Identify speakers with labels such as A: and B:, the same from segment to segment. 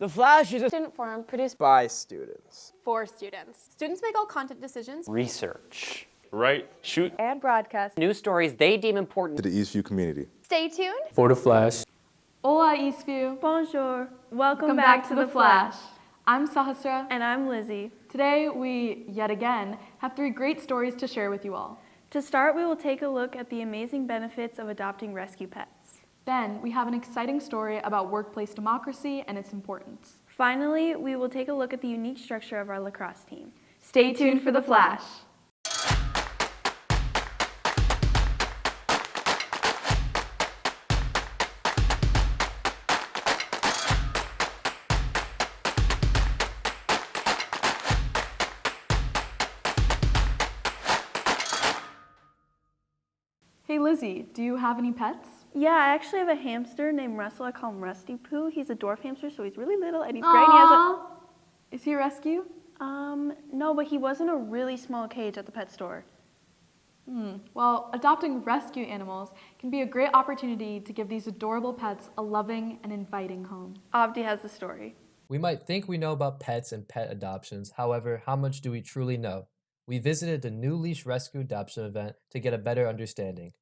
A: The Flash is a
B: student forum produced
C: by students.
B: for students. Students make all content decisions.
D: Research.
E: Write, shoot,
F: and broadcast
D: News stories they deem important
G: to the Eastview community.
B: Stay tuned
H: for The Flash.
I: Hola Eastview.
F: Bonjour. Welcome
I: back to The Flash. I'm Sahsara.
F: And I'm Lizzie.
I: Today we, yet again, have 3 great stories to share with you all.
F: To start, we will take a look at the amazing benefits of adopting rescue pets.
I: Then we have an exciting story about workplace democracy and its importance.
F: Finally, we will take a look at the unique structure of our lacrosse team.
I: Stay tuned for The Flash. Hey Lizzie, do you have any pets?
F: Yeah, I actually have a hamster named Russell. I call him Rusty Poo. He's a dwarf hamster, so he's really little and he's great. He has a...
I: Is he a rescue?
F: No, but he was in a really small cage at the pet store.
I: Well, adopting rescue animals can be a great opportunity to give these adorable pets a loving and inviting home.
F: Abdi has the story.
H: We might think we know about pets and pet adoptions. However, how much do we truly know? We visited the New Leash Rescue Adoption event to get a better understanding.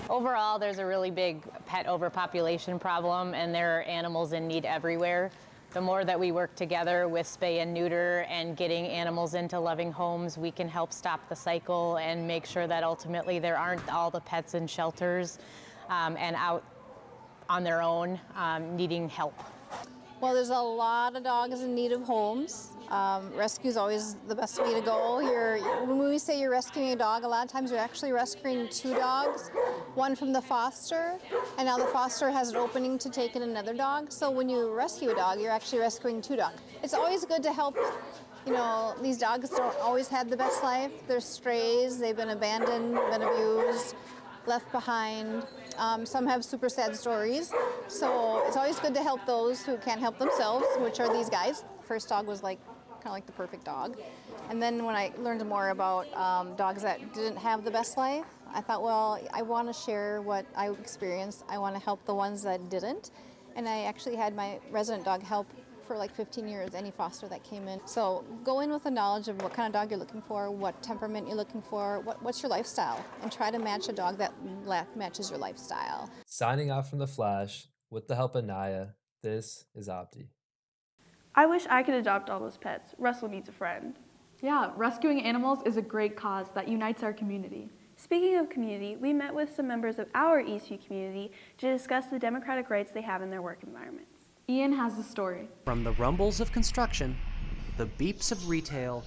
J: Overall, there's a really big pet overpopulation problem, and there are animals in need everywhere. The more that we work together with spay and neuter and getting animals into loving homes, we can help stop the cycle and make sure that ultimately there aren't all the pets in shelters and out on their own needing help.
K: Well, there's a lot of dogs in need of homes. Rescue is always the best way to go. When we say you're rescuing a dog, a lot of times you're actually rescuing 2 dogs, one from the foster, and now the foster has an opening to take in another dog. So when you rescue a dog, you're actually rescuing 2 dogs. It's always good to help. You know, these dogs don't always have the best life. They're strays, they've been abandoned, been abused, left behind. Some have super sad stories. So it's always good to help those who can't help themselves, which are these guys. First dog was kind of like the perfect dog. And then when I learned more about dogs that didn't have the best life, I thought, well, I want to share what I experienced. I want to help the ones that didn't. And I actually had my resident dog help for like 15 years, any foster that came in. So go in with the knowledge of what kind of dog you're looking for, what temperament you're looking for, what's your lifestyle, and try to match a dog that matches your lifestyle.
H: Signing off from The Flash, with the help of Nya, this is Abdi.
F: I wish I could adopt all those pets. Russell needs a friend.
I: Yeah, rescuing animals is a great cause that unites our community.
F: Speaking of community, we met with some members of our Eastview community to discuss the democratic rights they have in their work environments.
I: Ian has the story.
L: From the rumbles of construction, the beeps of retail,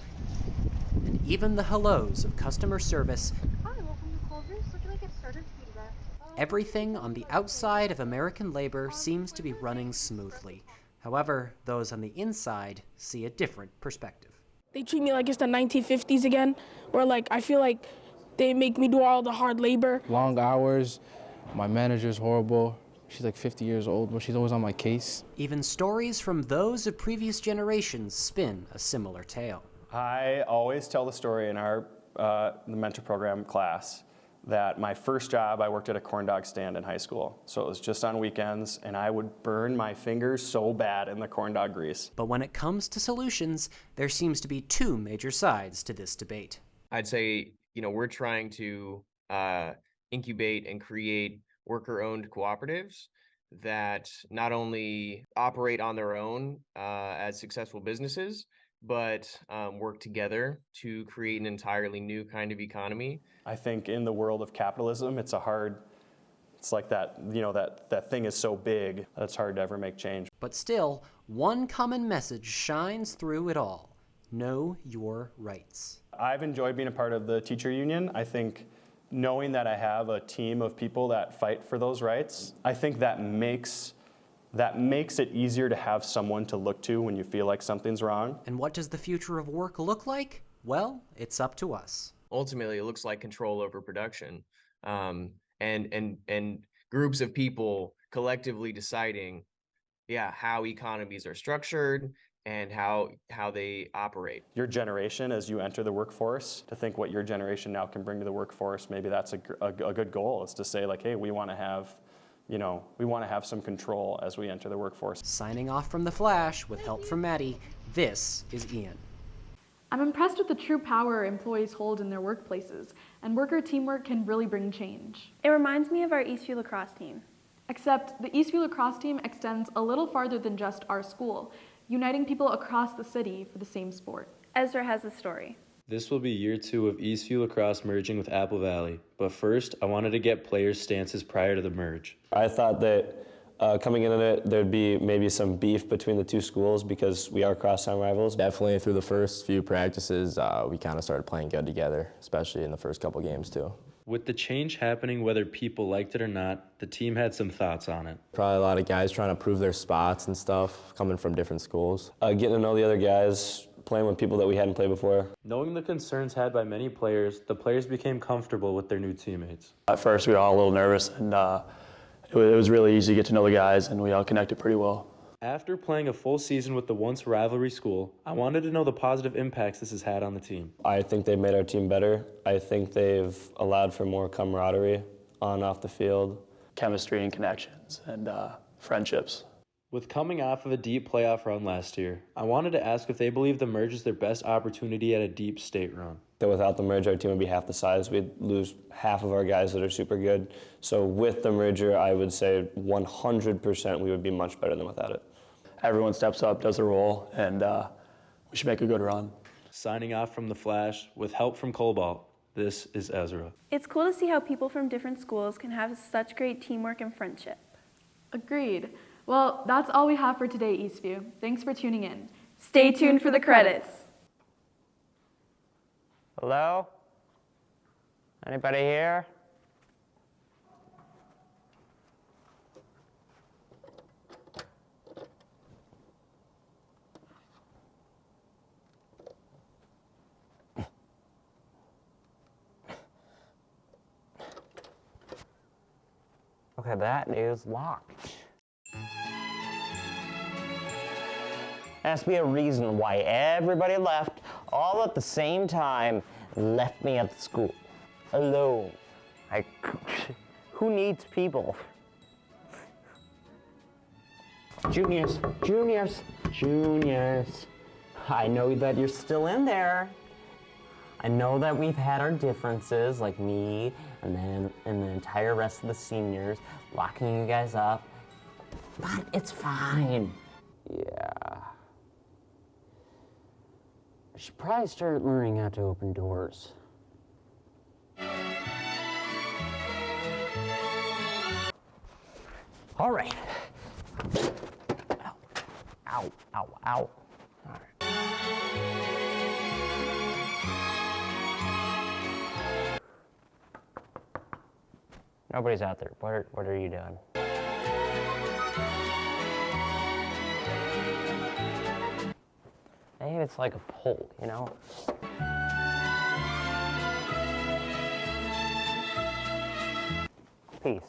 L: and even the hellos of customer service,
M: Hi, welcome to Culver's. Would you like to get started feedback?
L: Everything on the outside of American labor seems to be running smoothly. However, those on the inside see a different perspective.
N: They treat me like it's the 1950s again, where I feel like they make me do all the hard labor.
O: Long hours, my manager's horrible. She's like 50 years old, but she's always on my case.
L: Even stories from those of previous generations spin a similar tale.
P: I always tell the story in our the mentor program class that my first job, I worked at a corn dog stand in high school. So it was just on weekends, and I would burn my fingers so bad in the corn dog grease.
L: But when it comes to solutions, there seems to be 2 major sides to this debate.
Q: I'd say, we're trying to incubate and create worker-owned cooperatives that not only operate on their own as successful businesses, but work together to create an entirely new kind of economy.
P: I think in the world of capitalism, it's like that, that thing is so big that it's hard to ever make change.
L: But still, one common message shines through it all. Know your rights.
P: I've enjoyed being a part of the teacher union. I think knowing that I have a team of people that fight for those rights, I think that makes it easier to have someone to look to when you feel like something's wrong.
L: And what does the future of work look like? Well, it's up to us.
Q: Ultimately, it looks like control over production, and groups of people collectively deciding, how economies are structured and how they operate.
P: Your generation, as you enter the workforce, to think what your generation now can bring to the workforce, maybe that's a good goal, is to say hey, we want to have you know, we want to have some control as we enter the workforce.
L: Signing off from the Flash with help from Mady, this is Ian.
I: I'm impressed with the true power employees hold in their workplaces, and worker teamwork can really bring change.
F: It reminds me of our Eastview lacrosse team.
I: Except the Eastview lacrosse team extends a little farther than just our school, uniting people across the city for the same sport.
F: Ezra has a story.
A: This will be year 2 of Eastview Lacrosse merging with Apple Valley, but first I wanted to get players' stances prior to the merge.
C: I thought that coming into it, there'd be maybe some beef between the two schools because we are crosstown rivals.
E: Definitely through the first few practices, we kind of started playing good together, especially in the first couple games too.
A: With the change happening, whether people liked it or not, the team had some thoughts on it.
E: Probably a lot of guys trying to prove their spots and stuff, coming from different schools.
C: Getting to know the other guys, playing with people that we hadn't played before.
A: Knowing the concerns had by many players, the players became comfortable with their new teammates.
G: At first, we were all a little nervous, and it was really easy to get to know the guys, and we all connected pretty well.
A: After playing a full season with the once rivalry school, I wanted to know the positive impacts this has had on the team.
C: I think they've made our team better. I think they've allowed for more camaraderie on and off the field.
G: Chemistry and connections and friendships.
A: With coming off of a deep playoff run last year, I wanted to ask if they believe the merge is their best opportunity at a deep state run.
C: That without the merger, our team would be half the size. We'd lose half of our guys that are super good. So with the merger, I would say 100% we would be much better than without it.
G: Everyone steps up, does their role, and we should make a good run.
A: Signing off from the Flash with help from Kolbot, this is Ezra.
F: It's cool to see how people from different schools can have such great teamwork and friendship.
I: Agreed. Well, that's all we have for today, Eastview. Thanks for tuning in.
F: Stay tuned for the credits.
D: Hello? Anybody here? Okay, that is locked. There has to be a reason why everybody left all at the same time and left me at the school alone. Who needs people? Juniors, juniors, juniors. I know that you're still in there. I know that we've had our differences, like me and the entire rest of the seniors, locking you guys up, but it's fine. Yeah. I should probably start learning how to open doors. All right. Ow, ow, ow, ow. All right. Nobody's out there. What are you doing? Maybe it's like a pole, you know? Peace.